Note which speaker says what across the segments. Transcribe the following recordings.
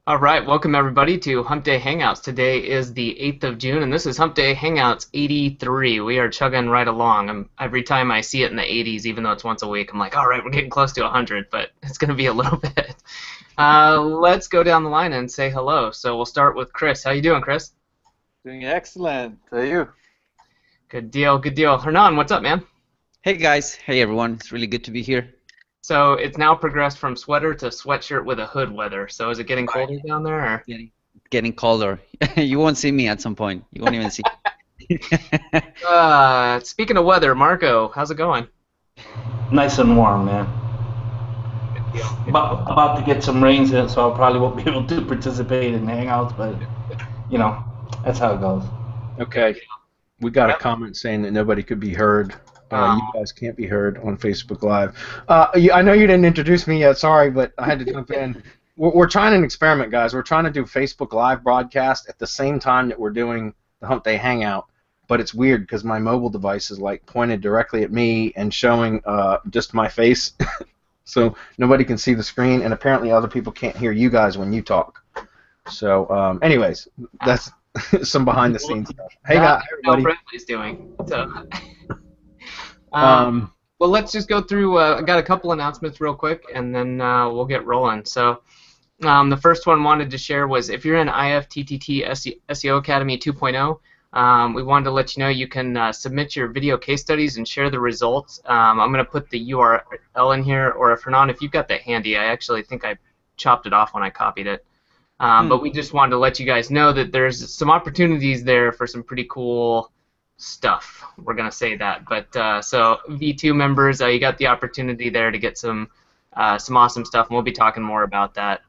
Speaker 1: All right, welcome everybody to Hump Day Hangouts. Today is the 8th of June, and this is Hump Day Hangouts 83. We are chugging right along. Every time I see it in the 80s, even though it's once a week, I'm like, all right, we're getting close to 100, but it's going to be a little bit. Let's go down the line and say hello. So we'll start with Chris. How you doing, Chris?
Speaker 2: Doing excellent. How are you?
Speaker 1: Good deal, good deal. Hernan, what's up, man?
Speaker 3: Hey guys, hey everyone, it's really good to be here.
Speaker 1: So it's now progressed from sweater to sweatshirt with a hood weather. So is it getting colder down there? Or?
Speaker 3: Getting colder. You won't see me at some point. You won't even see.
Speaker 1: Speaking of weather, Marco, how's it going?
Speaker 4: Nice and warm, man.
Speaker 1: Good deal.
Speaker 4: About to get some rains in, so I probably won't be able to participate in Hangouts, but you know, that's how it goes.
Speaker 5: Okay, we got a comment saying that nobody could be heard. You guys can't be heard on Facebook Live. I know you didn't introduce me yet, sorry, but I had to jump in. We're trying an experiment, guys. We're trying to do Facebook Live broadcast at the same time that we're doing the Hump Day Hangout, but it's weird because my mobile device is like pointed directly at me and showing just my face, so nobody can see the screen, and apparently other people can't hear you guys when you talk. So, anyways, that's some behind-the-scenes stuff. Hey, guys, everybody.
Speaker 1: How Bradley's doing. So. Well, let's just go through. I got a couple announcements real quick, and then we'll get rolling. So, the first one I wanted to share was if you're in IFTTT SEO Academy 2.0, we wanted to let you know you can submit your video case studies and share the results. I'm going to put the URL in here, or if Hernan, if you've got that handy, I actually think I chopped it off when I copied it. But we just wanted to let you guys know that there's some opportunities there for some pretty cool stuff. We're gonna say that, but so V2 members, you got the opportunity there to get some awesome stuff, and we'll be talking more about that.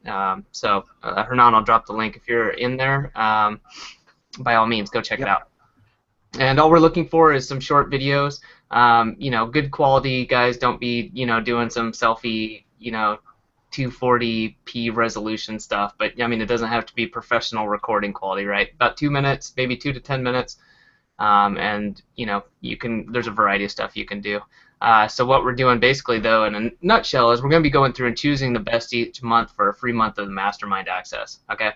Speaker 1: So Hernan, I'll drop the link if you're in there. By all means, go check it out. And all we're looking for is some short videos. You know, good quality, guys. Don't be doing some selfie 240p resolution stuff. But I mean, it doesn't have to be professional recording quality, right? About 2 minutes, maybe 2 to 10 minutes. And there's a variety of stuff you can do. So what we're doing basically, though, in a nutshell, is we're going to be going through and choosing the best each month for a free month of the MasterMind access. Okay,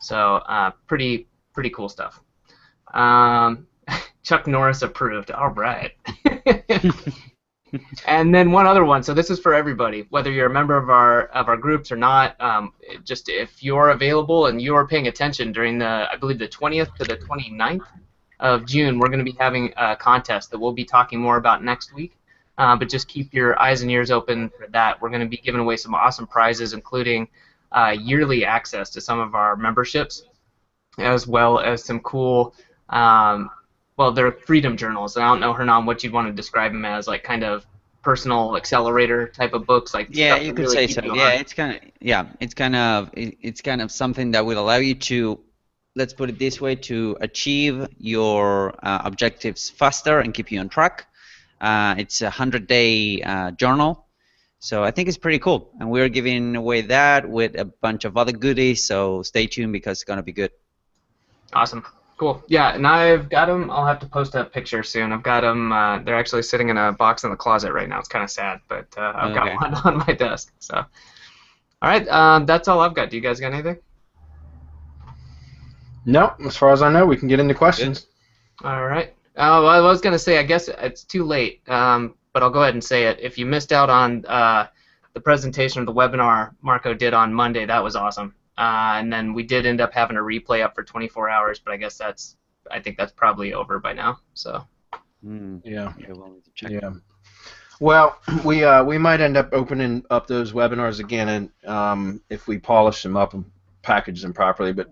Speaker 1: so pretty cool stuff. Chuck Norris approved. All right. And then one other one. So this is for everybody, whether you're a member of our groups or not. Just if you're available and you are paying attention during I believe the 20th to the 29th. Of June, we're going to be having a contest that we'll be talking more about next week, but just keep your eyes and ears open for that. We're going to be giving away some awesome prizes, including yearly access to some of our memberships, as well as some cool, well, they're freedom journals. And I don't know, Hernan, what you'd want to describe them as, like kind of personal accelerator type of books, like
Speaker 3: yeah, you could say so. Yeah, it's kind of something that will allow you to, let's put it this way, to achieve your objectives faster and keep you on track. It's a 100-day journal, so I think it's pretty cool. And we're giving away that with a bunch of other goodies, so stay tuned because it's going to be good.
Speaker 1: Awesome. Cool. Yeah, and I've got them. I'll have to post a picture soon. I've got them. They're actually sitting in a box in the closet right now. It's kind of sad, but I've got one on my desk. So, all right, that's all I've got. Do you guys got anything?
Speaker 5: No, as far as I know, we can get into questions.
Speaker 1: All right. Well, I was going to say, I guess it's too late, but I'll go ahead and say it. If you missed out on the presentation of the webinar Marco did on Monday, that was awesome. And then we did end up having a replay up for 24 hours, but I guess I think that's probably over by now. So.
Speaker 5: Yeah. Yeah. Well, we might end up opening up those webinars again, and if we polish them up and package them properly, but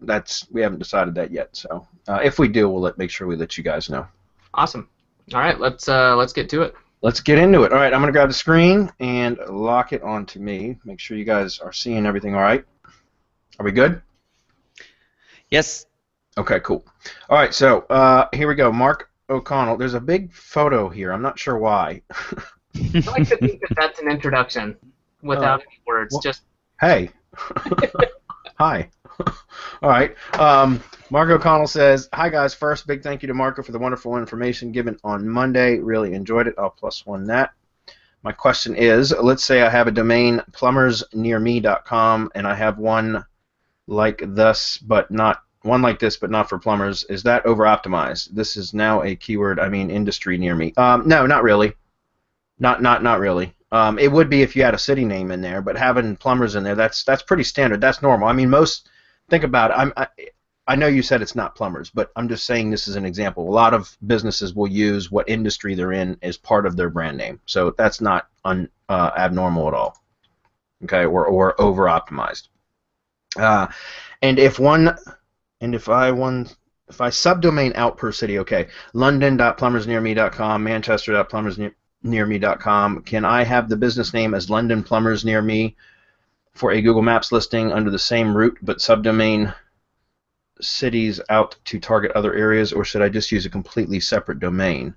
Speaker 5: we haven't decided that yet. So if we do, we'll make sure we let you guys know.
Speaker 1: Awesome. All right, let's get to it.
Speaker 5: Let's get into it. All right, I'm going to grab the screen and lock it onto me. Make sure you guys are seeing everything all right. Are we good?
Speaker 3: Yes.
Speaker 5: Okay, cool. All right, so here we go. Mark O'Connell. There's a big photo here. I'm not sure why.
Speaker 1: I like to think that that's an introduction without any words.
Speaker 5: Well,
Speaker 1: just
Speaker 5: hey. Hi. All right. Mark O'Connell says, hi, guys. First, big thank you to Marco for the wonderful information given on Monday. Really enjoyed it. I'll +1 that. My question is, let's say I have a domain plumbersnearme.com and I have one like this, but not one like this, but not for plumbers. Is that over optimized? This is now a keyword. I mean, industry near me. No, not really. Not really. It would be if you had a city name in there, but having plumbers in there, that's pretty standard. That's normal. I mean, think about it. I know you said it's not plumbers, but I'm just saying this is an example. A lot of businesses will use what industry they're in as part of their brand name, so that's not abnormal at all. Okay, or over optimized. And if I subdomain out per city, okay, london.plumbersnearme.com, manchester.plumbersnearme.com, can I have the business name as London Plumbers Near Me for a Google Maps listing under the same route, but subdomain cities out to target other areas, or should I just use a completely separate domain?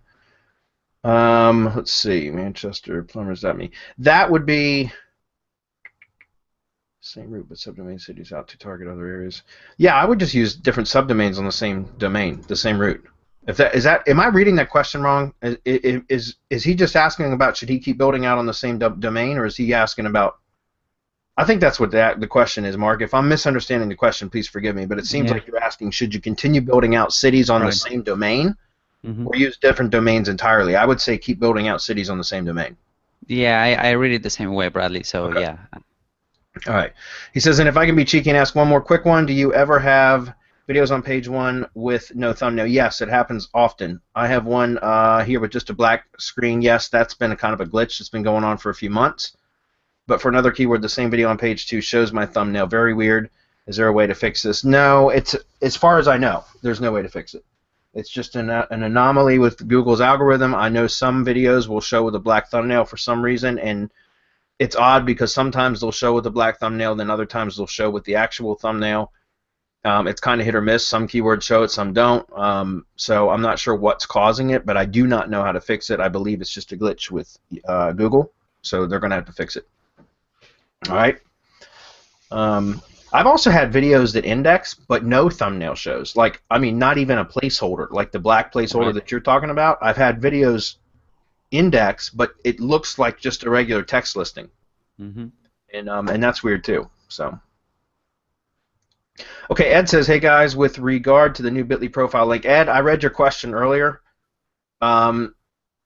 Speaker 5: Let's see, Manchester Plumbers.me. That would be same route, but subdomain cities out to target other areas. Yeah, I would just use different subdomains on the same domain, the same route. Am I reading that question wrong? Is he just asking about should he keep building out on the same domain, or is he asking about? I think that's what the question is, Mark. If I'm misunderstanding the question, please forgive me. But it seems like you're asking, should you continue building out cities on the same domain, or use different domains entirely? I would say keep building out cities on the same domain.
Speaker 3: Yeah, I read it the same way, Bradley. So
Speaker 5: okay.
Speaker 3: Yeah.
Speaker 5: All right. He says, and if I can be cheeky and ask one more quick one, do you ever have videos on page one with no thumbnail? Yes, it happens often. I have one here with just a black screen. Yes, that's been a kind of a glitch. It's been going on for a few months. But for another keyword, the same video on page 2 shows my thumbnail. Very weird. Is there a way to fix this? No, it's as far as I know, there's no way to fix it. It's just an anomaly with Google's algorithm. I know some videos will show with a black thumbnail for some reason, and it's odd because sometimes they'll show with a black thumbnail, then other times they'll show with the actual thumbnail. It's kind of hit or miss. Some keywords show it, some don't. So I'm not sure what's causing it, but I do not know how to fix it. I believe it's just a glitch with Google, so they're going to have to fix it. All right. I've also had videos that index, but no thumbnail shows. Like, I mean, not even a placeholder, like the black placeholder that you're talking about. I've had videos index, but it looks like just a regular text listing, and that's weird too. So, okay, Ed says, "Hey guys, with regard to the new Bitly profile link, Ed, I read your question earlier. I'm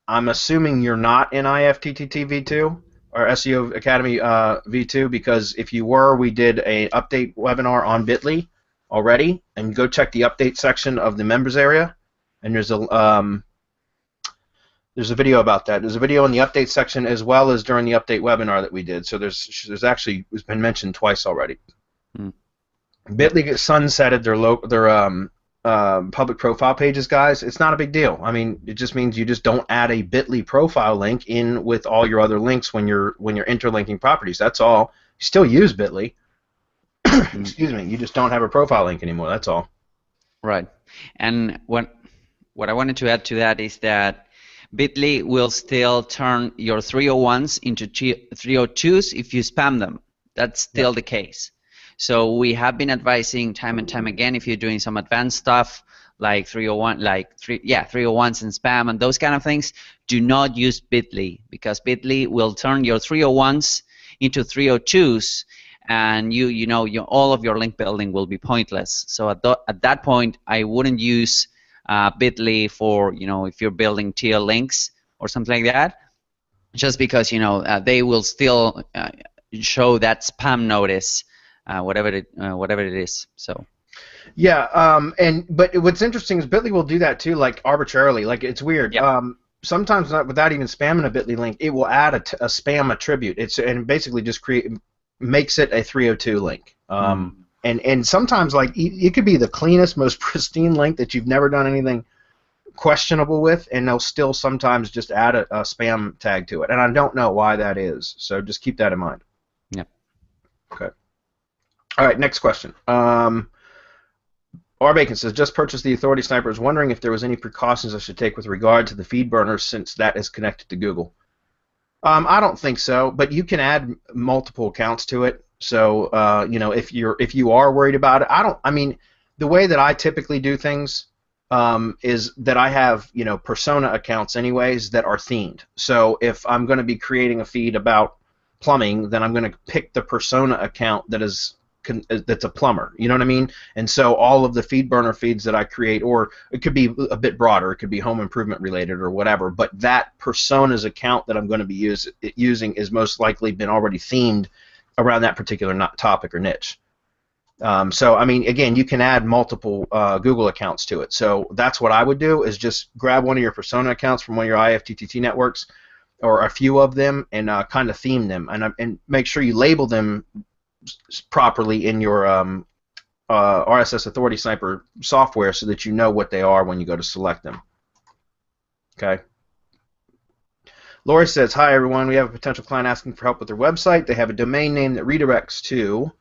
Speaker 5: assuming you're not in IFTTT V2 or SEO Academy V2, because if you were, we did an update webinar on Bitly already, and go check the update section of the members area, and there's a video about that. There's a video in the update section as well as during the update webinar that we did. So there's actually, it's been mentioned twice already. Bitly sunsetted their public profile pages, guys. It's not a big deal. I mean, it just means you just don't add a Bitly profile link in with all your other links when you're interlinking properties. That's all. You still use Bitly. Excuse me. You just don't have a profile link anymore. That's all.
Speaker 3: Right. And what I wanted to add to that is that Bitly will still turn your 301s into 302s if you spam them. That's still the case. So we have been advising time and time again, if you're doing some advanced stuff like 301, 301s and spam and those kind of things, do not use Bitly, because Bitly will turn your 301s into 302s, and all of your link building will be pointless. So at that point, I wouldn't use Bitly for if you're building tier links or something like that, just because they will still show that spam notice. Whatever it is. So.
Speaker 5: Yeah, but what's interesting is Bitly will do that too, like arbitrarily. Like, it's weird. Yep. Sometimes without even spamming a Bitly link, it will add a spam attribute. And basically just makes it a 302 link. And sometimes, like, it could be the cleanest, most pristine link that you've never done anything questionable with, and they'll still sometimes just add a spam tag to it. And I don't know why that is. So just keep that in mind.
Speaker 3: Yep.
Speaker 5: Okay. All right, next question. R. Bacon says, just purchased the Authority Sniper. Was wondering if there was any precautions I should take with regard to the Feedburner, since that is connected to Google. I don't think so, but you can add multiple accounts to it. So if you are worried about it, I mean, the way that I typically do things is that I have persona accounts anyways that are themed. So if I'm going to be creating a feed about plumbing, then I'm going to pick the persona account that is that's a plumber. You know what I mean? And so all of the Feedburner feeds that I create, or it could be a bit broader, it could be home improvement related or whatever, but that persona's account that I'm going to be using is most likely been already themed around that particular topic or niche. So, I mean, again, you can add multiple Google accounts to it. So that's what I would do, is just grab one of your persona accounts from one of your IFTTT networks, or a few of them, and kind of theme them, and make sure you label them properly in your RSS Authority Sniper software so that you know what they are when you go to select them. Okay. Lori says, hi everyone, we have a potential client asking for help with their website. They have a domain name that redirects to,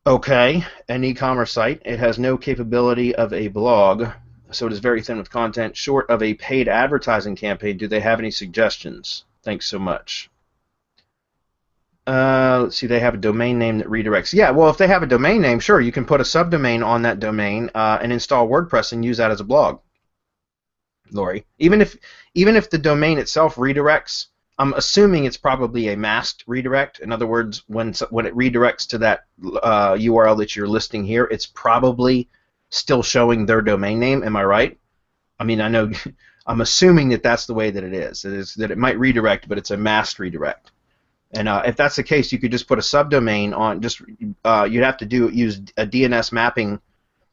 Speaker 5: okay, an e-commerce site. It has no capability of a blog, so it is very thin with content, short of a paid advertising campaign. Do they have any suggestions? Thanks so much. Let's see, they have a domain name that redirects. Yeah, well, if they have a domain name, sure, you can put a subdomain on that domain and install WordPress and use that as a blog, Lori. Even if the domain itself redirects, I'm assuming it's probably a masked redirect. In other words, when it redirects to that URL that you're listing here, it's probably still showing their domain name. Am I right? I mean, I know. I'm assuming that that's the way that it is. It is that it might redirect, but it's a masked redirect. And if that's the case, you could just put a subdomain on. You'd have to use a DNS mapping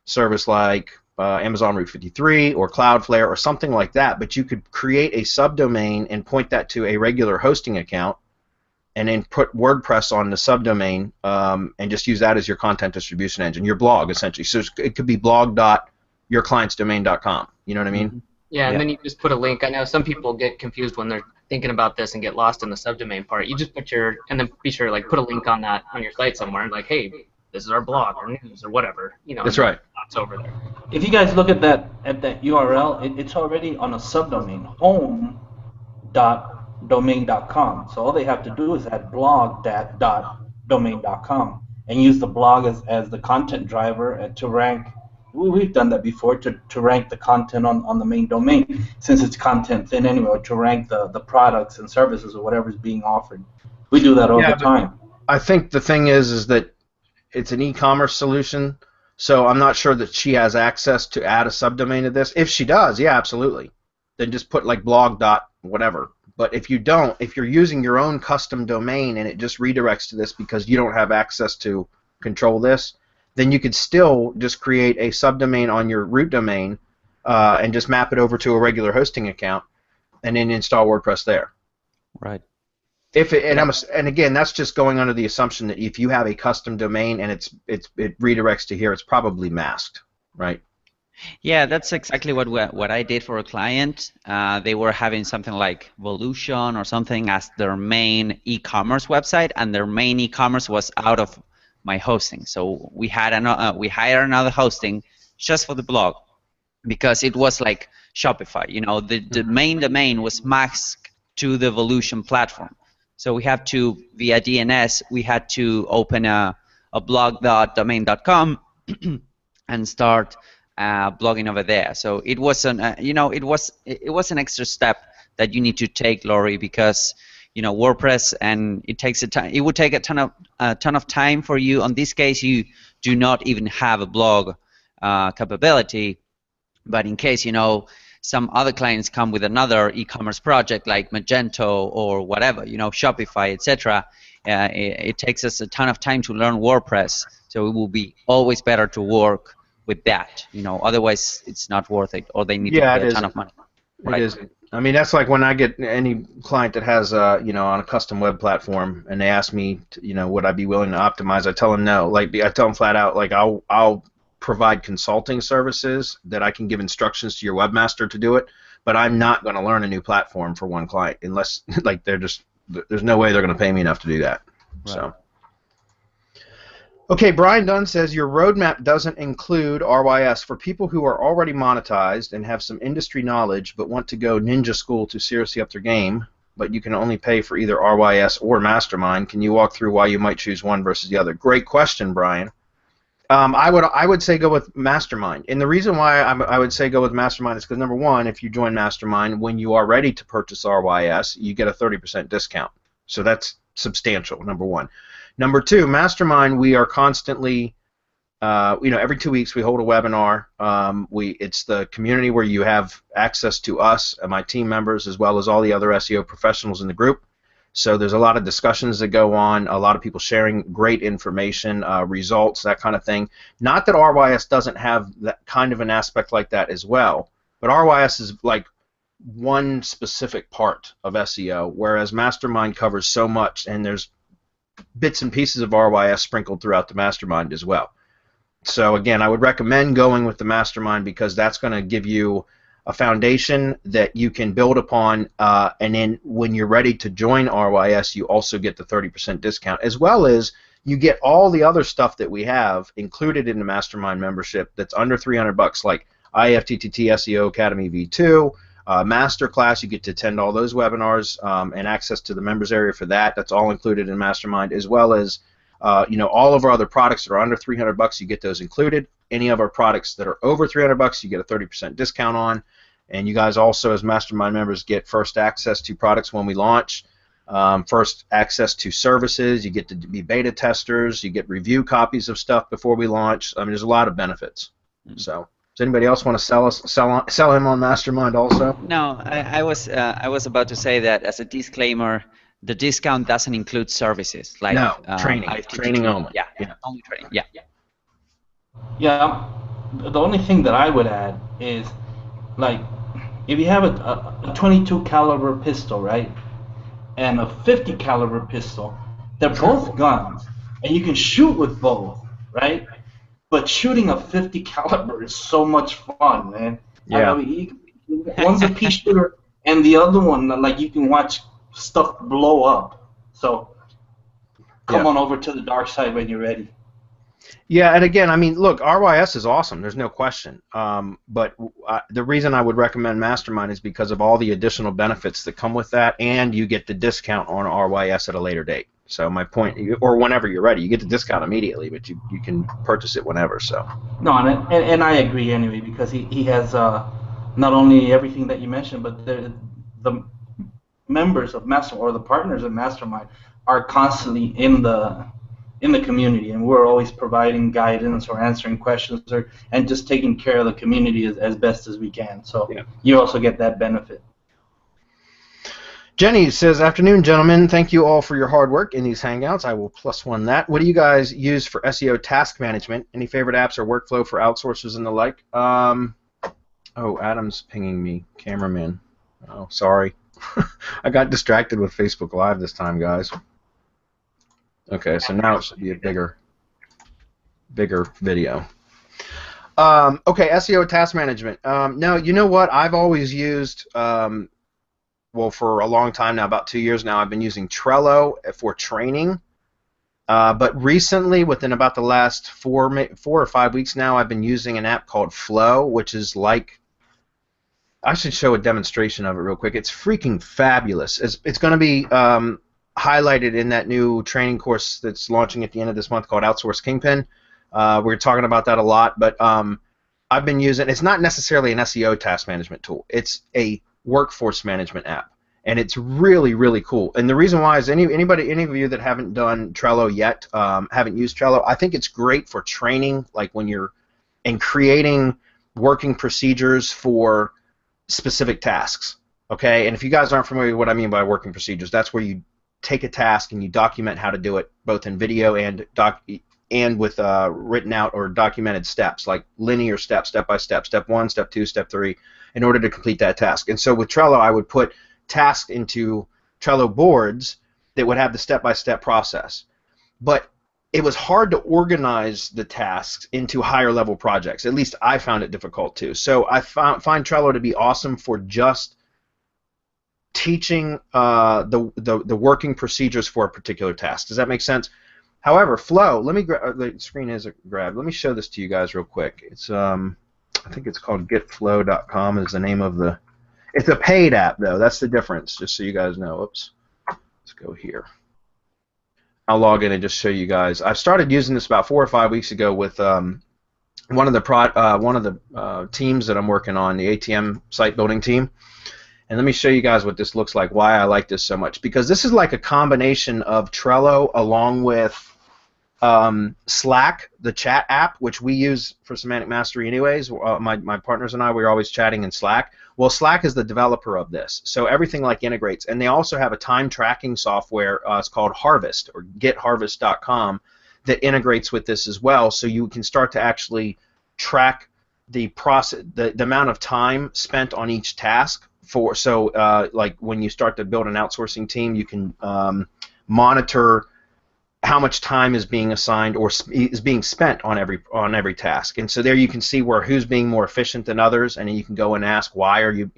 Speaker 5: service like Amazon Route 53 or Cloudflare or something like that. But you could create a subdomain and point that to a regular hosting account, and then put WordPress on the subdomain and just use that as your content distribution engine, your blog essentially. So it could be blog.yourclientsdomain.com. You know what I mean?
Speaker 1: Yeah, and then you just put a link. I know some people get confused when they're thinking about this and get lost in the subdomain part. You just put and then be sure put a link on that on your site somewhere, like, hey, this is our blog or news or whatever. You know.
Speaker 5: That's right.
Speaker 1: It's over there.
Speaker 4: If you guys look at that URL, it's already on a subdomain, home.domain.com. So all they have to do is add blog.domain.com and use the blog as the content driver and to rank. We've done that before, to rank the content on the main domain, since it's content thin anyway, or to rank the products and services or whatever is being offered. We do that all the time.
Speaker 5: I think the thing is that it's an e-commerce solution, so I'm not sure that she has access to add a subdomain to this. If she does, yeah, absolutely. Then just put like blog dot whatever. But if you don't, if you're using your own custom domain and it just redirects to this because you don't have access to control this, then you could still just create a subdomain on your root domain and just map it over to a regular hosting account and then install WordPress there.
Speaker 3: Right.
Speaker 5: And again, that's just going under the assumption that if you have a custom domain and it redirects to here, it's probably masked, right?
Speaker 3: Yeah, that's exactly what I did for a client. They were having something like Volution or something as their main e-commerce website, and their main e-commerce was out of my hosting. So we hired another hosting just for the blog because it was like Shopify. You know, the main domain was masked to the Volution platform. So we have to, via DNS, we had to open a blog.domain.com and start blogging over there. So it was it was an extra step that you need to take, Lori, because WordPress, and it takes it would take a ton of time for you. On this case, you do not even have a blog capability, but in case some other clients come with another e-commerce project like Magento or whatever, Shopify, etc. It takes us a ton of time to learn WordPress, so it will be always better to work with that. Otherwise it's not worth it, or they need to pay a ton of money.
Speaker 5: Right? It is. I mean, that's like when I get any client that has on a custom web platform, and they ask me, would I be willing to optimize? I tell them no. Like I tell them flat out, like I'll provide consulting services that I can give instructions to your webmaster to do it, but I'm not going to learn a new platform for one client unless like there's no way they're going to pay me enough to do that. Right. So. Okay, Brian Dunn says your roadmap doesn't include RYS for people who are already monetized and have some industry knowledge but want to go ninja school to seriously up their game, but you can only pay for either RYS or MasterMind. Can you walk through why you might choose one versus the other? Great question, Brian. I would say go with MasterMind, and the reason why I would say go with MasterMind is because number one, if you join MasterMind, when you are ready to purchase RYS, you get a 30% discount. So that's substantial. Number one. Number two, MasterMind, we are constantly, every 2 weeks we hold a webinar. It's the community where you have access to us and my team members as well as all the other SEO professionals in the group. So there's a lot of discussions that go on, a lot of people sharing great information, results, that kind of thing. Not that RYS doesn't have that kind of an aspect like that as well, but RYS is like one specific part of SEO, whereas MasterMind covers so much, and there's bits and pieces of RYS sprinkled throughout the MasterMind as well. So again, I would recommend going with the MasterMind because that's going to give you a foundation that you can build upon, and then when you're ready to join RYS, you also get the 30% discount, as well as you get all the other stuff that we have included in the MasterMind membership that's under $300, like IFTTT SEO Academy V2, Masterclass. You get to attend all those webinars and access to the members area for that. That's all included in MasterMind, as well as all of our other products that are under $300, you get those included. Any of our products that are over $300, you get a 30% discount on. And you guys also, as MasterMind members, get first access to products when we launch, first access to services. You get to be beta testers. You get review copies of stuff before we launch. I mean, there's a lot of benefits. So, does anybody else want to sell him on MasterMind also?
Speaker 3: No, I was about to say that as a disclaimer, the discount doesn't include services like
Speaker 5: training only.
Speaker 3: Yeah, only training. Yeah.
Speaker 4: Yeah. The only thing that I would add is, like, if you have a 22 caliber pistol, right, and a 50 caliber pistol, they're both guns, and you can shoot with both, right? But shooting a 50 caliber is so much fun, man.
Speaker 5: Yeah.
Speaker 4: I mean, one's a pea shooter, and the other one, like, you can watch stuff blow up. So come on over to the dark side when you're ready.
Speaker 5: Yeah, and again, I mean, look, RYS is awesome. There's no question. But the reason I would recommend MasterMind is because of all the additional benefits that come with that, and you get the discount on RYS at a later date. So my point, or whenever you're ready, you get the discount immediately, but you can purchase it whenever. So. No,
Speaker 4: and I agree anyway, because he has not only everything that you mentioned, but the members of Master, or the partners of MasterMind, are constantly in the community, and we're always providing guidance or answering questions and just taking care of the community as best as we can. So you also get that benefit.
Speaker 5: Jenny says, "Afternoon, gentlemen. Thank you all for your hard work in these Hangouts. I will +1 that. What do you guys use for SEO task management? Any favorite apps or workflow for outsourcers and the like?" Oh, Adam's pinging me. Cameraman. Oh, sorry. I got distracted with Facebook Live this time, guys. Okay, so now it should be a bigger video. Okay, SEO task management. No, you know what? I've always used, well, for a long time now, about 2 years now, I've been using Trello for training. But recently, within about the last 4 or 5 weeks now, I've been using an app called Flow, which is like, I should show a demonstration of it real quick. It's freaking fabulous. It's going to be highlighted in that new training course that's launching at the end of this month called Outsource Kingpin. We're talking about that a lot, but I've been using, it's not necessarily an SEO task management tool. It's a workforce management app, and it's really, really cool. And the reason why is any of you that haven't done Trello yet, haven't used Trello, I think it's great for training, like when you're creating working procedures for specific tasks. Okay, and if you guys aren't familiar with what I mean by working procedures, that's where you take a task and you document how to do it, both in video and with written out or documented steps, like linear steps, step by step, step 1, step 2, step 3, in order to complete that task. And so with Trello, I would put tasks into Trello boards that would have the step-by-step process. But it was hard to organize the tasks into higher-level projects. At least I found it difficult to. So I find Trello to be awesome for just teaching the working procedures for a particular task. Does that make sense? However, Flow, let me the screen is grabbed. Let me show this to you guys real quick. It's I think it's called getflow.com is the name of the. It's a paid app though. That's the difference. Just so you guys know. Oops. Let's go here. I'll log in and just show you guys. I started using this about 4 or 5 weeks ago with one of the teams that I'm working on, the ATM site building team. And let me show you guys what this looks like, why I like this so much. Because this is like a combination of Trello along with Slack, the chat app, which we use for Semantic Mastery anyways. My partners and I, we're always chatting in Slack. Well, Slack is the developer of this, so everything like integrates. And they also have a time tracking software. It's called Harvest, or getharvest.com, that integrates with this as well, so you can start to actually track the process, the amount of time spent on each task. Like when you start to build an outsourcing team, you can monitor how much time is being assigned or is being spent on every task. And so there you can see who's being more efficient than others, and then you can go and ask, why are you,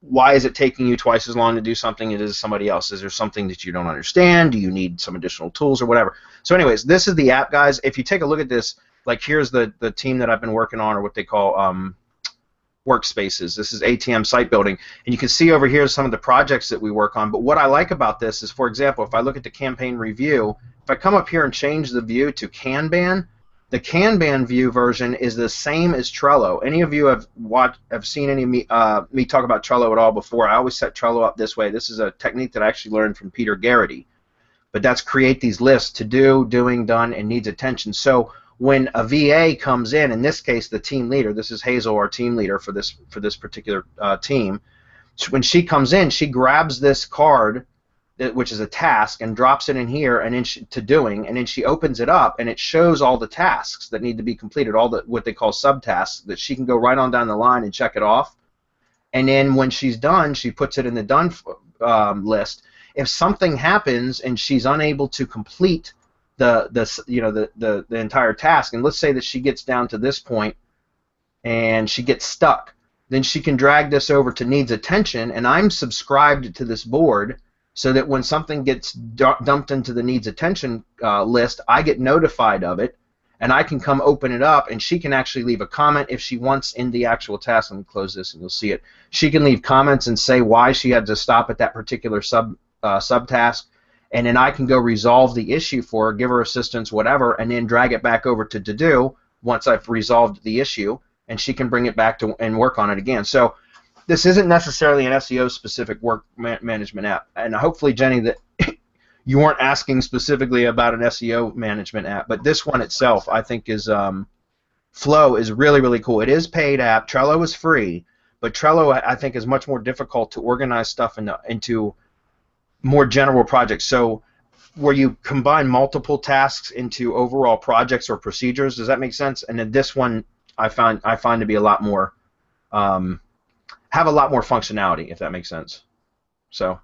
Speaker 5: why is it taking you twice as long to do something as it is somebody else? Is there something that you don't understand? Do you need some additional tools or whatever? So anyways, this is the app, guys. If you take a look at this, like here's the team that I've been working on, or what they call workspaces. This is ATM site building, and you can see over here some of the projects that we work on. But what I like about this is, for example, if I look at the campaign review, if I come up here and change the view to Kanban, the Kanban view version is the same as Trello. Any of you have seen any me talk about Trello at all before? I always set Trello up this way. This is a technique that I actually learned from Peter Garrity. But that's create these lists: to do, doing, done, and needs attention. So when a VA comes in this case the team leader, this is Hazel, our team leader for this particular team, when she comes in, she grabs this card, which is a task, and drops it in here and then to doing, and then she opens it up and it shows all the tasks that need to be completed, all the what they call subtasks, that she can go right on down the line and check it off. And then when she's done, she puts it in the done list. If something happens and she's unable to complete the entire task, and let's say that she gets down to this point and she gets stuck, then she can drag this over to needs attention, and I'm subscribed to this board, so that when something gets dumped into the needs attention list, I get notified of it, and I can come open it up, and she can actually leave a comment if she wants in the actual task. Let me close this and you'll see it. She can leave comments and say why she had to stop at that particular subtask, and then I can go resolve the issue for her, give her assistance, whatever, and then drag it back over to do once I've resolved the issue, and she can bring it back to and work on it again. So this isn't necessarily an SEO-specific work management app, and hopefully, Jenny, that you weren't asking specifically about an SEO management app, but this one itself, I think, is Flow is really, really cool. It is paid app. Trello is free, but Trello, I think, is much more difficult to organize stuff into more general projects. So where you combine multiple tasks into overall projects or procedures, does that make sense? And then this one, I find to be a lot more have a lot more functionality, if that makes sense. So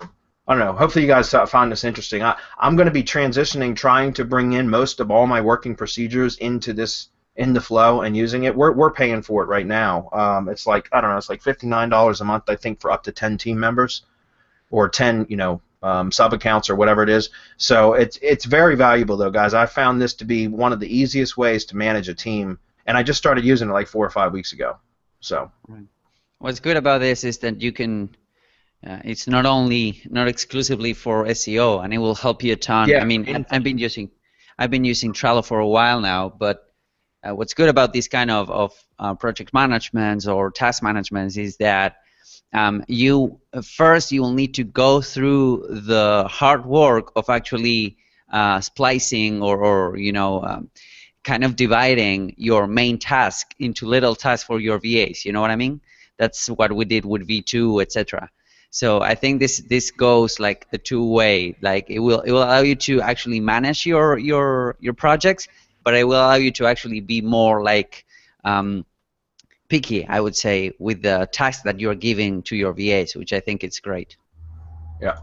Speaker 5: I don't know. Hopefully you guys found this interesting. I'm going to be transitioning, trying to bring in most of all my working procedures into the Flow and using it. We're paying for it right now. It's like, I don't know, it's like $59 a month, I think, for up to 10 team members, or 10 sub accounts or whatever it is. So it's very valuable though, guys. I found this to be one of the easiest ways to manage a team, and I just started using it like 4 or 5 weeks ago. So.
Speaker 3: Right. What's good about this is that you can, it's not exclusively for SEO, and it will help you a ton.
Speaker 5: Yeah,
Speaker 3: I mean, I've been using Trello for a while now, but what's good about this kind of project management or task management is that you will need to go through the hard work of actually splicing or kind of dividing your main task into little tasks for your VAs. You know what I mean? That's what we did with V2, etc. So I think this goes like the two-way. Like it will allow you to actually manage your projects, but it will allow you to actually be more like picky, I would say, with the tasks that you're giving to your VAs, which I think is great.
Speaker 5: Yeah.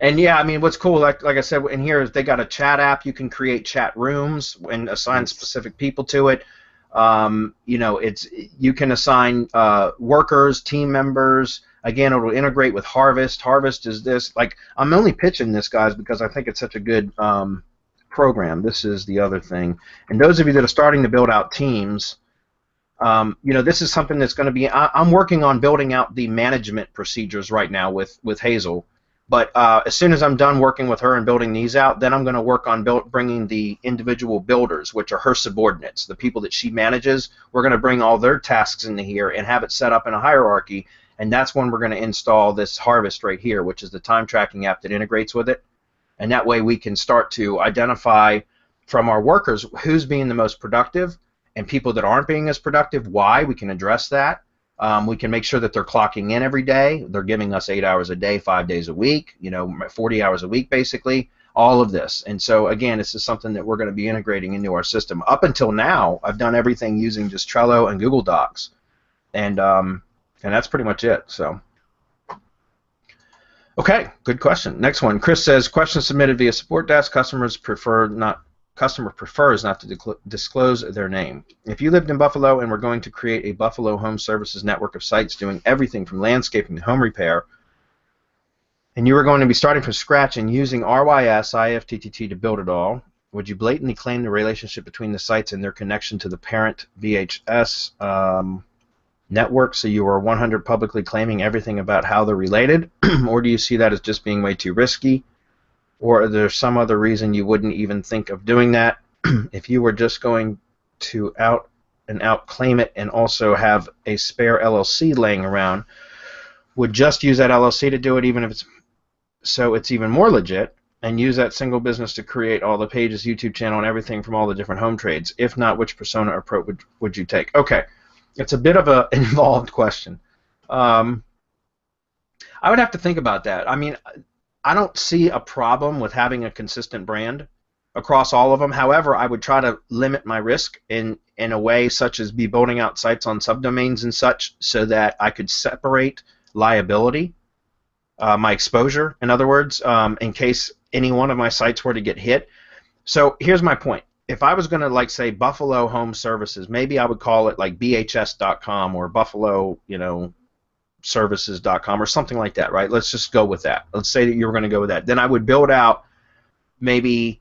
Speaker 5: And yeah, I mean, what's cool, like I said, in here is they got a chat app. You can create chat rooms and assign specific people to it. You can assign workers, team members. Again, it will integrate with Harvest. Harvest is this. Like, I'm only pitching this, guys, because I think it's such a good program. This is the other thing. And those of you that are starting to build out teams, this is something that's going to be. I'm working on building out the management procedures right now with Hazel. But as soon as I'm done working with her and building these out, then I'm going to work on bringing the individual builders, which are her subordinates, the people that she manages. We're going to bring all their tasks into here and have it set up in a hierarchy. and that's when we're going to install this Harvest right here, which is the time tracking app that integrates with it. And that way we can start to identify from our workers who's being the most productive and people that aren't being as productive, why. We can address that. We can make sure that they're clocking in every day. They're giving us 8 hours a day, 5 days a week, 40 hours a week basically, all of this. And so again, this is something that we're going to be integrating into our system. Up until now, I've done everything using just Trello and Google Docs. And that's pretty much it. So, okay, good question. Next one. Chris says, question submitted via support desk. Customer prefers not to disclose their name. If you lived in Buffalo and were going to create a Buffalo Home Services network of sites doing everything from landscaping to home repair, and you were going to be starting from scratch and using RYS IFTTT to build it all, would you blatantly claim the relationship between the sites and their connection to the parent VHS network, so you are 100 publicly claiming everything about how they're related? Or do you see that as just being way too risky? Or is there some other reason you wouldn't even think of doing that? If you were just going to out and out claim it and also have a spare LLC laying around, would just use that LLC to do it, even if it's even more legit, and use that single business to create all the pages, YouTube channel, and everything from all the different home trades? If not, which persona or approach would you take? Okay, it's a bit of an involved question. I would have to think about that. I mean, I don't see a problem with having a consistent brand across all of them. However, I would try to limit my risk in a way such as be building out sites on subdomains and such, so that I could separate liability, my exposure, in other words, in case any one of my sites were to get hit. So here's my point. If I was going to, like, say Buffalo Home Services, maybe I would call it like bhs.com or Buffalo, services.com or something like that, right? Let's just go with that. Let's say that you were going to go with that. Then I would build out maybe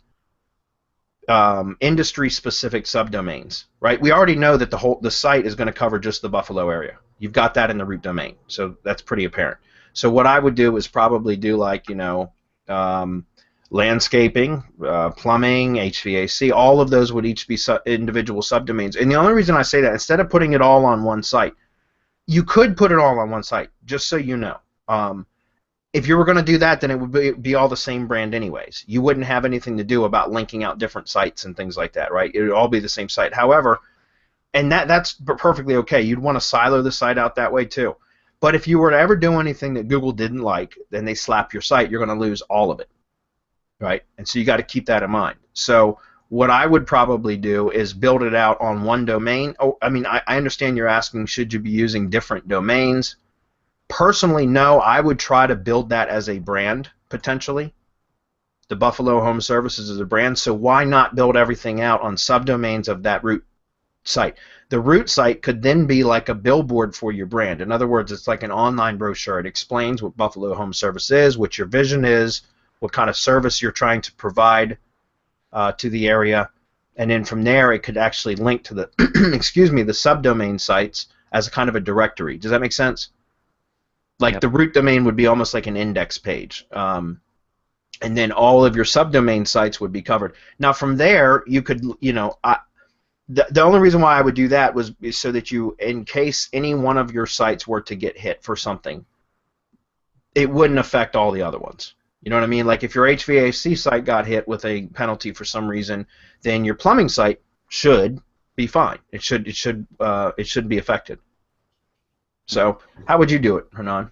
Speaker 5: industry-specific subdomains, right? We already know that the site is going to cover just the Buffalo area. You've got that in the root domain, so that's pretty apparent. So what I would do is probably do like, landscaping, plumbing, HVAC, all of those would each be individual subdomains. And the only reason I say that, instead of putting it all on one site, you could put it all on one site, just so you know. If you were going to do that, then it would be all the same brand anyways. You wouldn't have anything to do about linking out different sites and things like that, right? It would all be the same site. However, and that's perfectly okay. You'd want to silo the site out that way too. But if you were to ever do anything that Google didn't like, then they slap your site, you're going to lose all of it, right? And so you got to keep that in mind. So what I would probably do is build it out on one domain. Oh, I mean, I understand you're asking, should you be using different domains? Personally, no. I would try to build that as a brand, potentially. The Buffalo Home Services is a brand, so why not build everything out on subdomains of that root site? The root site could then be like a billboard for your brand. In other words, it's like an online brochure. It explains what Buffalo Home Service is, what your vision is, what kind of service you're trying to provide to the area, and then from there it could actually link to the the subdomain sites as a kind of a directory. Does that make sense? Like, yep. The root domain would be almost like an index page, and then all of your subdomain sites would be covered. Now from there you could, the only reason why I would do that was so that you, in case any one of your sites were to get hit for something, it wouldn't affect all the other ones. You know what I mean? Like, if your HVAC site got hit with a penalty for some reason, then your plumbing site should be fine. It shouldn't be affected. So, how would you do it, Hernan?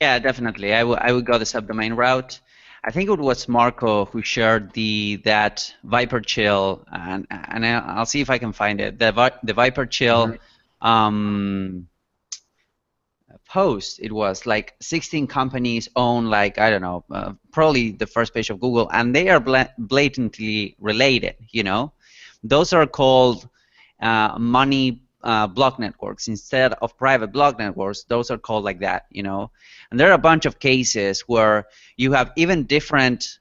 Speaker 3: Yeah, definitely. I would go the subdomain route. I think it was Marco who shared that Viper Chill, and I'll see if I can find it. The Viper Chill post. It was like 16 companies own, like, I don't know, probably the first page of Google, and they are blatantly related. Those are called money block networks instead of private block networks. Those are called like that. And there are a bunch of cases where you have even different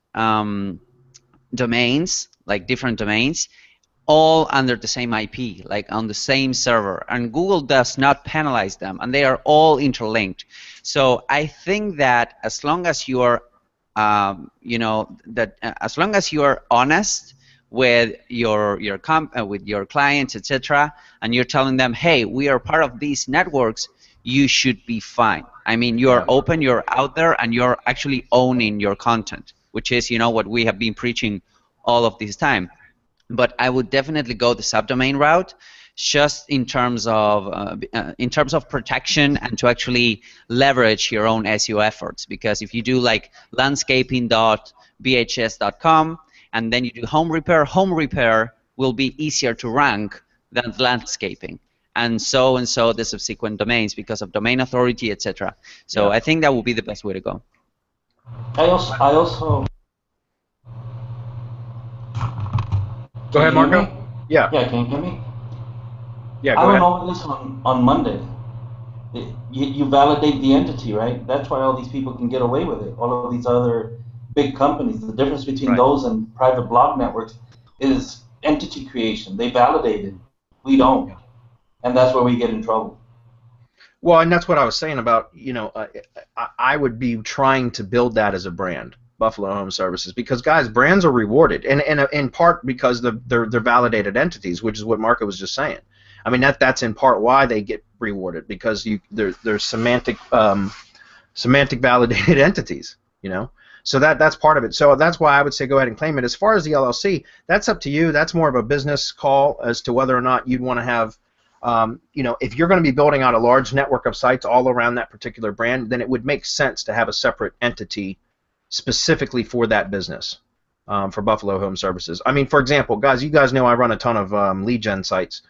Speaker 3: domains, all under the same IP, like on the same server, and Google does not penalize them, and they are all interlinked. So I think that as long as you are, as long as you are honest with your clients, etc., and you're telling them, hey, we are part of these networks, you should be fine. I mean, you're open, you're out there, and you're actually owning your content, which is, you know, what we have been preaching all of this time. But I would definitely go the subdomain route, just in terms of protection and to actually leverage your own SEO efforts. Because if you do like landscaping.bhs.com and then you do home repair will be easier to rank than landscaping, and so the subsequent domains because of domain authority, etc. So I think that would be the best way to go.
Speaker 4: I also.
Speaker 5: Go ahead, Marco. Yeah.
Speaker 4: Yeah, can you hear me?
Speaker 5: Yeah, go
Speaker 4: I
Speaker 5: ahead.
Speaker 4: went over this on Monday. You validate the entity, right? That's why all these people can get away with it. All of these other big companies. The difference between those and private blog networks is entity creation. They validate it. We don't. And that's where we get in trouble.
Speaker 5: Well, and that's what I was saying about, you know, I would be trying to build that as a brand, Buffalo Home Services, because guys, brands are rewarded, and in part because they're validated entities, which is what Marco was just saying. I mean, that's in part why they get rewarded, because they're semantic validated entities, you know. So that's part of it. So that's why I would say go ahead and claim it. As far as the LLC, that's up to you. That's more of a business call as to whether or not you'd want to have. You know, if you're going to be building out a large network of sites all around that particular brand, then it would make sense to have a separate entity specifically for that business, for Buffalo Home Services. I mean, for example, guys, you guys know I run a ton of lead gen sites.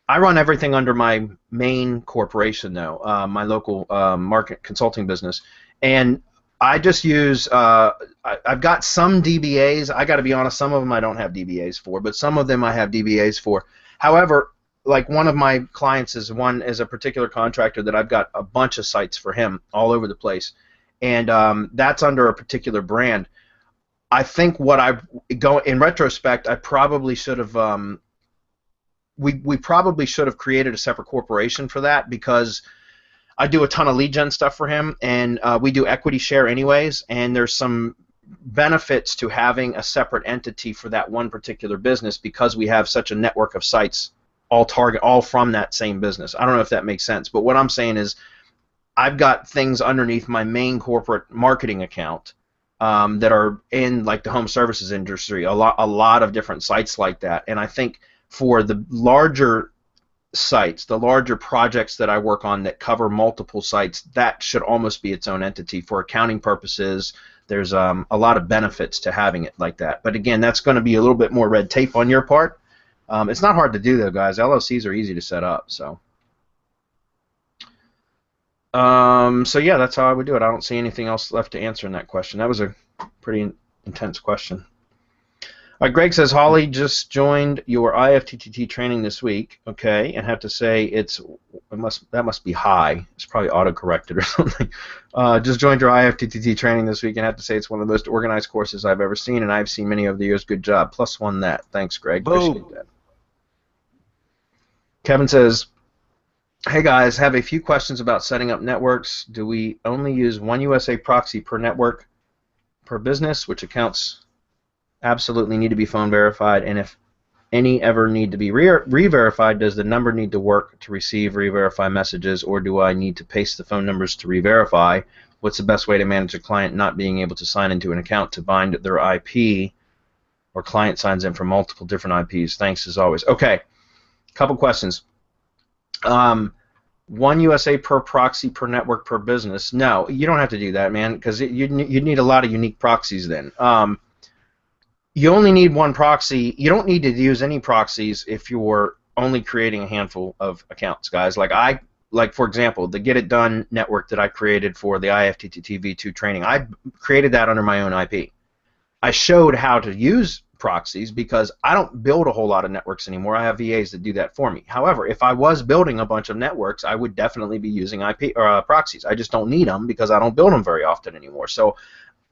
Speaker 5: I run everything under my main corporation, though, my local market consulting business, and I just use. I've got some DBAs. I got to be honest, some of them I don't have DBAs for, but some of them I have DBAs for. However, like one of my clients is a particular contractor that I've got a bunch of sites for him all over the place, and that's under a particular brand. I think what in retrospect, I probably should have. We probably should have created a separate corporation for that, because I do a ton of lead gen stuff for him, and we do equity share anyways, and there's some benefits to having a separate entity for that one particular business because we have such a network of sites all from that same business. I don't know if that makes sense, but what I'm saying is I've got things underneath my main corporate marketing account that are in like the home services industry, a lot of different sites like that, and I think for the larger sites, the larger projects that I work on that cover multiple sites, that should almost be its own entity for accounting purposes. There's a lot of benefits to having it like that, but again, that's going to be a little bit more red tape on your part. It's not hard to do though, guys. LLCs are easy to set up, so. So yeah, that's how I would do it. I don't see anything else left to answer in that question. That was a pretty intense question. All right, Greg says Holly just joined your IFTTT training this week. Okay, and have to say that must be high. It's probably auto-corrected or something. Just joined your IFTTT training this week and have to say it's one of the most organized courses I've ever seen, and I've seen many over the years. Good job. +1 that. Thanks, Greg.
Speaker 3: Boom.
Speaker 5: Appreciate that. Kevin says, hey guys, have a few questions about setting up networks. Do we only use one USA proxy per network per business, which accounts absolutely need to be phone verified, and if any ever need to be re-verified, does the number need to work to receive re-verify messages, or do I need to paste the phone numbers to re-verify? What's the best way to manage a client not being able to sign into an account to bind their IP, or client signs in from multiple different IPs? Thanks as always. Okay, couple questions. One USA per proxy per network per business. No, you don't have to do that, man, because you'd need a lot of unique proxies then. You only need one proxy. You don't need to use any proxies if you're only creating a handful of accounts, guys. Like for example, the Get It Done network that I created for the IFTTT V2 training, I created that under my own IP. I showed how to use proxies because I don't build a whole lot of networks anymore. I have VAs that do that for me. However, if I was building a bunch of networks, I would definitely be using IP or proxies. I just don't need them because I don't build them very often anymore. So,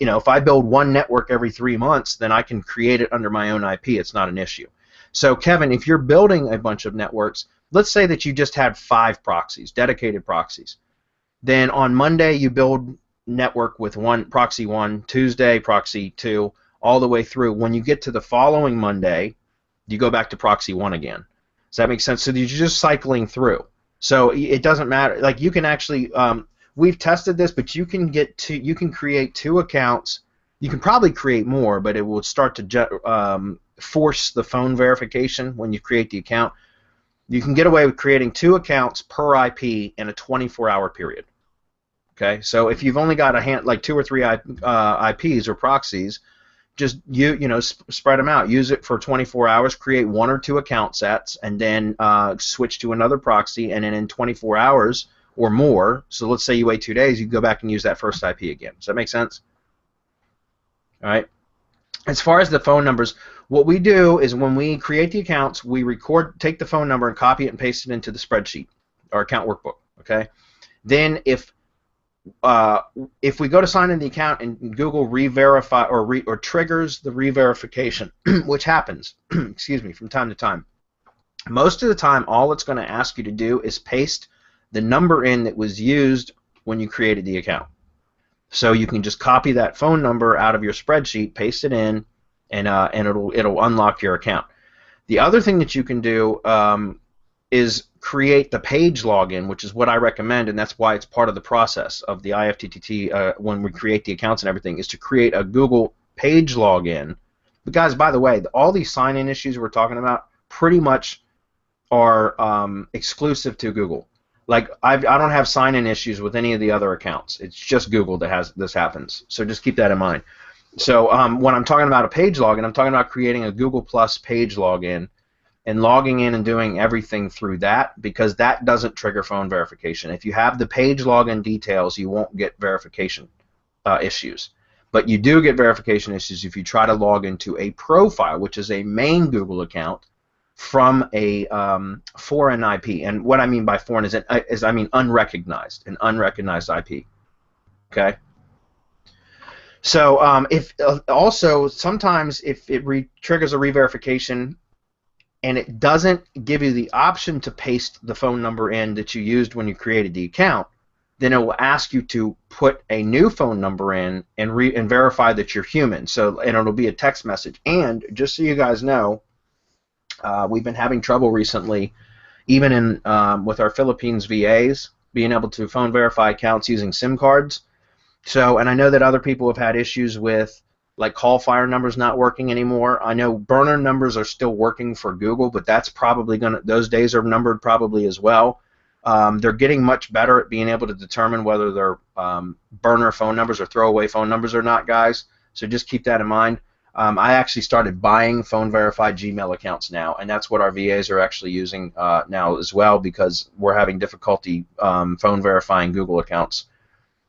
Speaker 5: you know, if I build one network every 3 months, then I can create it under my own IP. It's not an issue. So, Kevin, if you're building a bunch of networks, let's say that you just had 5 proxies, dedicated proxies. Then on Monday you build network with proxy 1, Tuesday proxy 2, all the way through. When you get to the following Monday, you go back to proxy 1 again. Does that make sense? So you're just cycling through. So it doesn't matter. Like you can actually, we've tested this, but you can create 2 accounts. You can probably create more, but it will start to force the phone verification when you create the account. You can get away with creating 2 accounts per IP in a 24-hour period. Okay, so if you've only got like 2 or 3 IPs or proxies, just spread them out. Use it for 24 hours. Create 1 or 2 account sets, and then switch to another proxy. And then in 24 hours or more, so let's say you wait 2 days, you go back and use that first IP again. Does that make sense? All right. As far as the phone numbers, what we do is when we create the accounts, we take the phone number and copy it and paste it into the spreadsheet, our account workbook. Okay. Then if we go to sign in the account and Google re-verify or triggers the re-verification, which happens, excuse me, from time to time, most of the time all it's going to ask you to do is paste the number in that was used when you created the account. So you can just copy that phone number out of your spreadsheet, paste it in, and it'll unlock your account. The other thing that you can do is create the page login, which is what I recommend, and that's why it's part of the process of the IFTTT when we create the accounts and everything, is to create a Google page login. But guys, by the way, all these sign-in issues we're talking about pretty much are exclusive to Google. Like I don't have sign-in issues with any of the other accounts. It's just Google that this happens. So just keep that in mind. So when I'm talking about a page login, I'm talking about creating a Google Plus page login and logging in and doing everything through that, because that doesn't trigger phone verification. If you have the page login details, you won't get verification issues. But you do get verification issues if you try to log into a profile, which is a main Google account, from a foreign IP. And what I mean by foreign is I mean unrecognized, an unrecognized IP. Okay. So also sometimes if it triggers a re-verification and it doesn't give you the option to paste the phone number in that you used when you created the account, then it will ask you to put a new phone number in and verify that you're human. So, and it'll be a text message. And just so you guys know, we've been having trouble recently, even in with our Philippines VAs, being able to phone verify accounts using SIM cards. So, and I know that other people have had issues with like call fire numbers not working anymore. I know burner numbers are still working for Google, but that's probably those days are numbered probably as well. They're getting much better at being able to determine whether they're burner phone numbers or throwaway phone numbers or not, guys. So just keep that in mind. I actually started buying phone verified Gmail accounts now, and that's what our VAs are actually using now as well, because we're having difficulty phone verifying Google accounts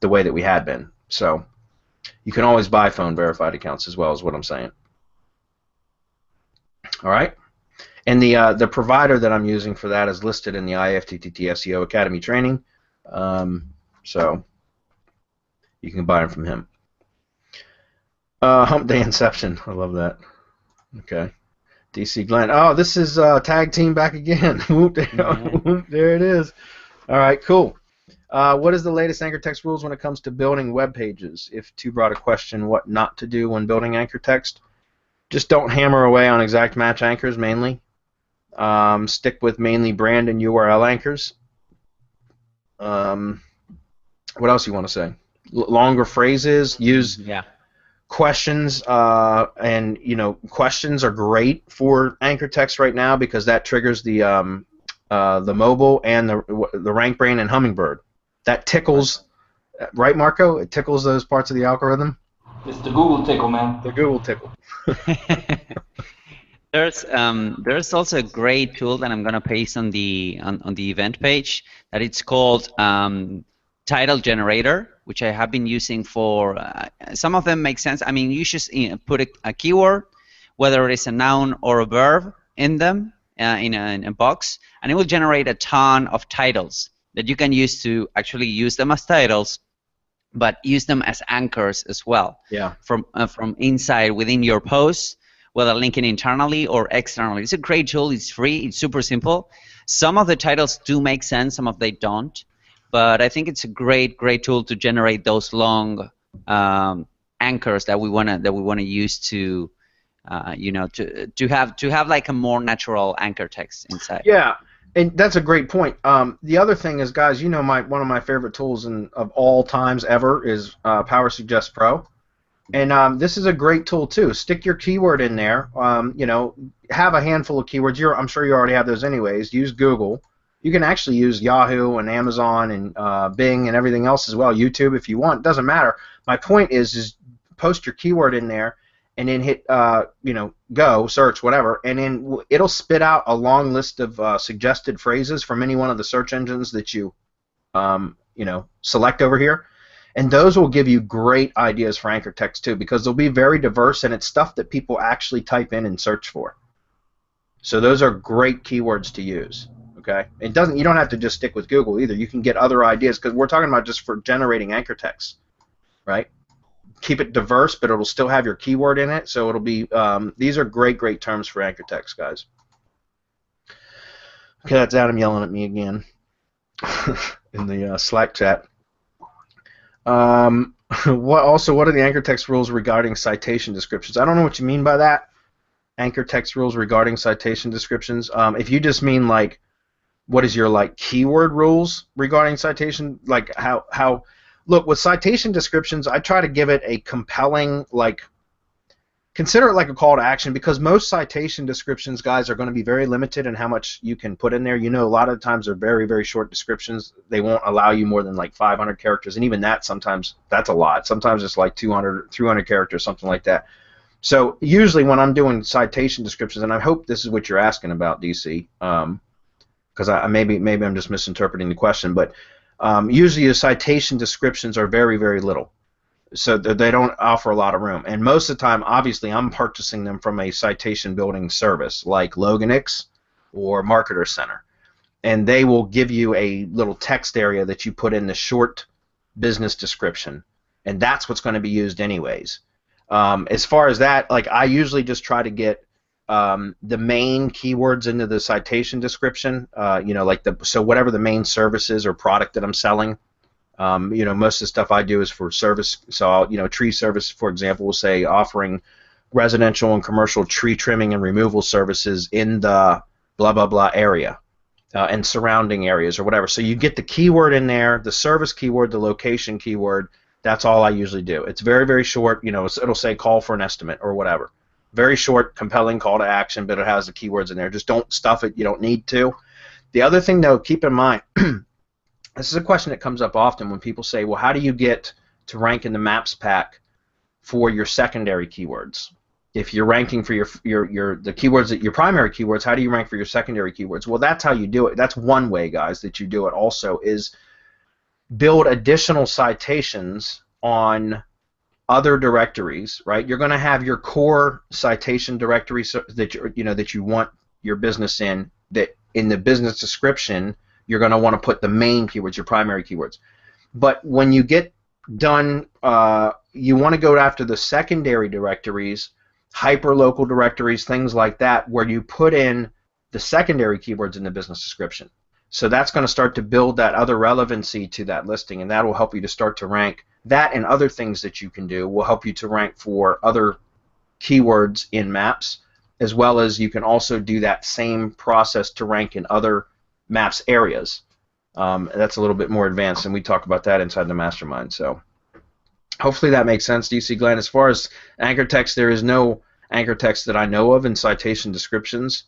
Speaker 5: the way that we had been. So you can always buy phone verified accounts as well, is what I'm saying. All right. And the provider that I'm using for that is listed in the IFTTT SEO Academy training, so you can buy them from him. Hump Day Inception, I love that. Okay. DC Glenn. Oh, this is tag team back again. Whoop, there it is. All right, cool. What is the latest anchor text rules when it comes to building web pages? If too broad a question, what not to do when building anchor text? Just don't hammer away on exact match anchors mainly. Stick with mainly brand and URL anchors. What else you want to say? Longer phrases. Use questions, and questions are great for anchor text right now because that triggers the mobile and the rank brain and hummingbird. That tickles, right, Marco? It tickles those parts of the algorithm.
Speaker 4: It's the Google tickle, man.
Speaker 5: The Google tickle.
Speaker 3: There's also a great tool that I'm gonna paste on the event page that it's called Title Generator, which I have been using for some of them make sense. I mean, you just put a keyword, whether it is a noun or a verb, in them in a box, and it will generate a ton of titles that you can use to actually use them as titles, but use them as anchors as well.
Speaker 5: Yeah.
Speaker 3: From inside within your posts, whether linking internally or externally. It's a great tool. It's free. It's super simple. Some of the titles do make sense. Some of they don't. But I think it's a great tool to generate those long anchors that we wanna use to to have like a more natural anchor text inside.
Speaker 5: Yeah. And that's a great point. The other thing is, guys, you know, one of my favorite tools of all times ever is Power Suggest Pro. And this is a great tool too. Stick your keyword in there. You know, have a handful of keywords. I'm sure you already have those anyways. Use Google. You can actually use Yahoo and Amazon and Bing and everything else as well. YouTube if you want. It doesn't matter. My point is post your keyword in there, and then hit you know, go search whatever, and then it'll spit out a long list of suggested phrases from any one of the search engines that you you know, select over here. And those will give you great ideas for anchor text too, because they'll be very diverse, and it's stuff that people actually type in and search for. So those are great keywords to use. Okay, you don't have to just stick with Google either. You can get other ideas, because we're talking about just for generating anchor text, right? Keep it diverse, but it'll still have your keyword in it. So it'll be these are great terms for anchor text, guys. Okay, that's Adam yelling at me again in the Slack chat. What are the anchor text rules regarding citation descriptions? I don't know what you mean by that. Anchor text rules regarding citation descriptions. If you just mean like, what is your like keyword rules regarding citation? Like how look, with citation descriptions, I try to give it a compelling, like, consider it like a call to action, because most citation descriptions, guys, are going to be very limited in how much you can put in there. You know, a lot of times they're very short descriptions. They won't allow you more than like 500 characters, and even that sometimes that's a lot. Sometimes it's like 200, 300 characters, something like that. So usually when I'm doing citation descriptions, and I hope this is what you're asking about, DC, because maybe I'm just misinterpreting the question, but usually the citation descriptions are very little. So they don't offer a lot of room. And most of the time, obviously, I'm purchasing them from a citation building service like Loganix or Marketer Center. And they will give you a little text area that you put in the short business description. And that's what's going to be used anyways. As far as that, like, I usually just try to get the main keywords into the citation description. You know, like so whatever the main service is or product that I'm selling. You know, most of the stuff I do is for service. So, I'll, you know, tree service, for example, will say offering residential and commercial tree trimming and removal services in the blah blah blah area and surrounding areas or whatever. So you get the keyword in there, the service keyword, the location keyword. That's all I usually do. It's very short. You know, it'll say call for an estimate or whatever. Very short, compelling call to action, but it has the keywords in there. Just don't stuff it. You don't need to. The other thing, though, keep in mind. This is a question that comes up often when people say, well, how do you get to rank in the maps pack for your secondary keywords? If you're ranking for the keywords that your primary keywords, how do you rank for your secondary keywords? Well, that's how you do it. That's one way, guys, that you do it also, is build additional citations on other directories, right? You're going to have your core citation directory that you want your business in, that in the business description you're going to want to put the main keywords, your primary keywords. But when you get done, you want to go after the secondary directories, hyperlocal directories, things like that, where you put in the secondary keywords in the business description. So that's going to start to build that other relevancy to that listing, and that will help you to start to rank. That and other things that you can do will help you to rank for other keywords in maps, as well as you can also do that same process to rank in other maps areas. That's a little bit more advanced, and we talk about that inside the MasterMind. So hopefully that makes sense, DC Glenn. As far as anchor text, there is no anchor text that I know of in citation descriptions,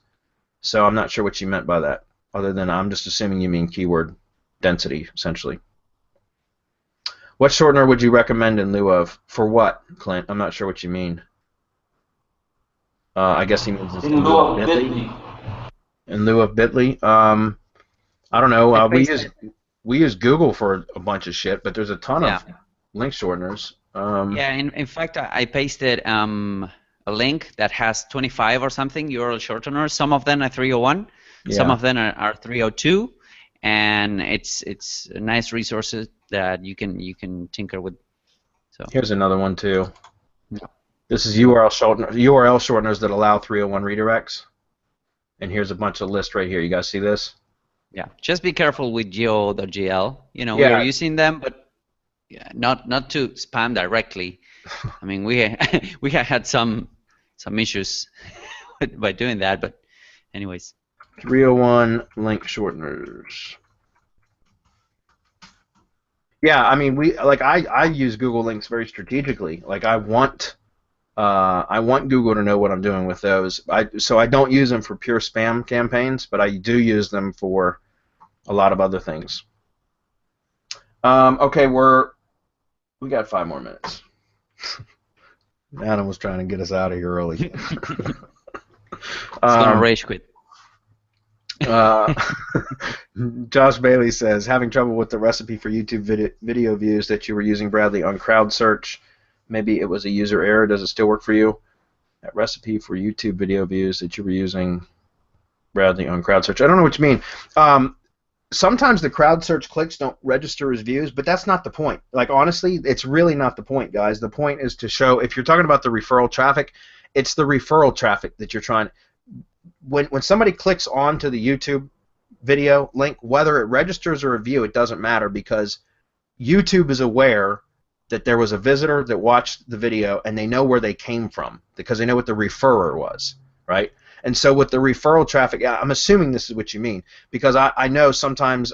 Speaker 5: so I'm not sure what you meant by that, other than I'm just assuming you mean keyword density, essentially. What shortener would you recommend in lieu of? For what, Clint? I'm not sure what you mean. I guess he means in lieu of Bitly. In lieu of Bitly? I don't know. We use Google for a bunch of shit, but there's a ton of link shorteners.
Speaker 3: Yeah, in fact, I pasted a link that has 25 or something URL shorteners. Some of them are 301, some of them are 302, and it's nice resources that you can tinker with. So
Speaker 5: here's another one too. Yeah. This is URL shorteners that allow 301 redirects. And here's a bunch of lists right here. You guys see this?
Speaker 3: Yeah. Just be careful with geo.gl. You know, we're using them, but not to spam directly. I mean, we had some issues by doing that, but anyways.
Speaker 5: 301 link shorteners. Yeah, I mean, I use Google Links very strategically. Like I want Google to know what I'm doing with those. So I don't use them for pure spam campaigns, but I do use them for a lot of other things. Okay, we got 5 more minutes. Adam was trying to get us out of here early.
Speaker 3: It's gonna rage quit.
Speaker 5: Josh Bailey says, having trouble with the recipe for YouTube video views that you were using, Bradley, on Crowdsearch. Maybe it was a user error. Does it still work for you? That recipe for YouTube video views that you were using, Bradley, on Crowdsearch. I don't know what you mean. Sometimes the Crowdsearch clicks don't register as views, but that's not the point. Like, honestly, it's really not the point, guys. The point is to show, if you're talking about the referral traffic, it's the referral traffic that you're trying. When somebody clicks onto the YouTube video link, whether it registers or a view, it doesn't matter, because YouTube is aware that there was a visitor that watched the video, and they know where they came from because they know what the referrer was, right? And so with the referral traffic, I'm assuming this is what you mean, because I know sometimes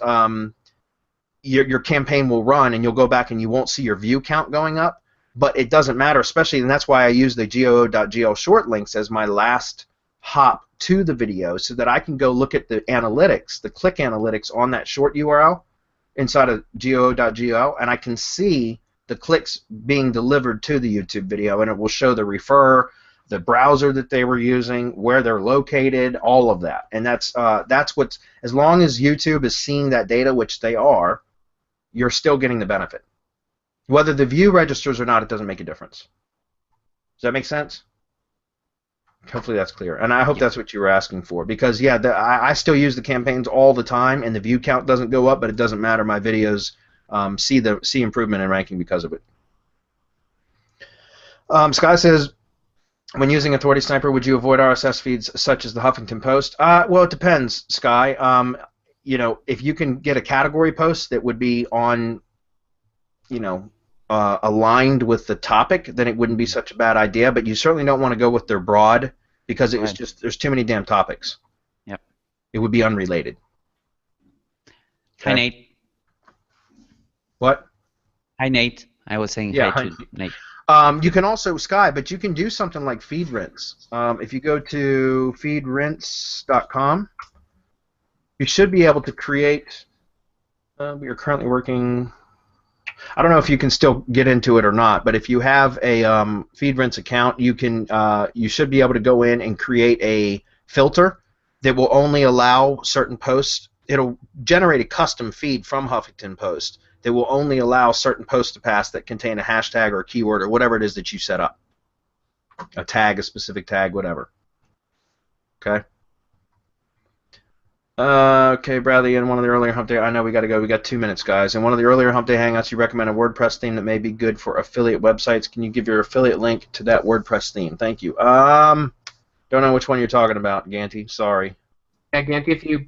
Speaker 5: your campaign will run and you'll go back and you won't see your view count going up, but it doesn't matter, especially, and that's why I use the goo.gl short links as my last hop to the video, so that I can go look at the analytics, the click analytics on that short URL inside of goo.gl, and I can see the clicks being delivered to the YouTube video, and it will show the referrer, the browser that they were using, where they're located, all of that. And that's what's, as long as YouTube is seeing that data, which they are, you're still getting the benefit. Whether the view registers or not, it doesn't make a difference. Does that make sense? Hopefully that's clear. And I hope that's what you were asking for, because, yeah, I still use the campaigns all the time, and the view count doesn't go up, but it doesn't matter. My videos see improvement in ranking because of it. Sky says, when using Authority Sniper, would you avoid RSS feeds such as the Huffington Post? Well, it depends, Sky. You know, if you can get a category post that would be on, you know, aligned with the topic, then it wouldn't be such a bad idea. But you certainly don't want to go with their broad, because it was just, there's too many damn topics.
Speaker 3: Yep.
Speaker 5: It would be unrelated. Okay.
Speaker 3: Hi, Nate.
Speaker 5: What?
Speaker 3: Hi, Nate. I was saying
Speaker 5: Yeah,
Speaker 3: hi to Nate.
Speaker 5: You can also, Sky, but you can do something like FeedRinse. If you go to feedrinse.com, you should be able to create. We are currently working. I don't know if you can still get into it or not, but if you have a FeedRinse account, you can. You should be able to go in and create a filter that will only allow certain posts. It'll generate a custom feed from Huffington Post that will only allow certain posts to pass that contain a hashtag or a keyword or whatever it is that you set up. A tag, a specific tag, whatever. Okay? Okay, Bradley, in one of the earlier Hump Day, I know we got to go. We got 2 minutes, guys. In one of the earlier Hump Day Hangouts, you recommend a WordPress theme that may be good for affiliate websites. Can you give your affiliate link to that WordPress theme? Thank you. Don't know which one you're talking about, Ganty. Sorry.
Speaker 1: Yeah, Ganty, if you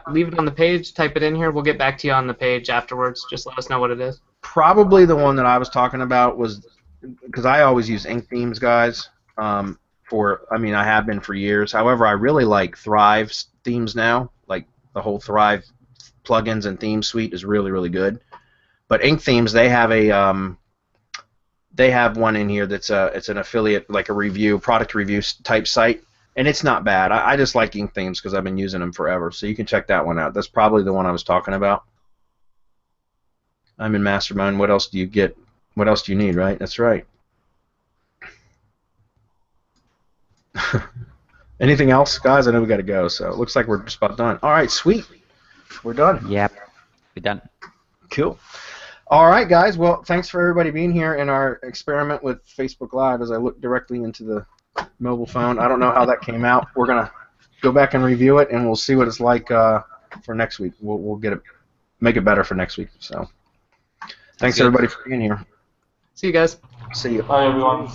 Speaker 1: leave it on the page, type it in here, we'll get back to you on the page afterwards. Just let us know what it is.
Speaker 5: Probably the one that I was talking about was, because I always use ink themes, guys. I have been for years. However, I really like Thrive's themes now. Like the whole Thrive plugins and theme suite is really, really good. But ink themes, they have one in here that's it's an affiliate, like a review, product review type site. And it's not bad. I just like ink themes because I've been using them forever. So you can check that one out. That's probably the one I was talking about. I'm in MasterMind. What else do you get? What else do you need, right? That's right. Anything else, guys? I know we got to go. So it looks like we're just about done. All right, sweet. We're done.
Speaker 3: Yep. We're done.
Speaker 5: Cool. All right, guys. Well, thanks for everybody being here in our experiment with Facebook Live as I look directly into the mobile phone. I don't know how that came out. We're gonna go back and review it, and we'll see what it's like for next week. We'll get it, make it better for next week. So, thanks everybody for being here.
Speaker 1: See you guys.
Speaker 5: See you.
Speaker 4: Bye, everyone.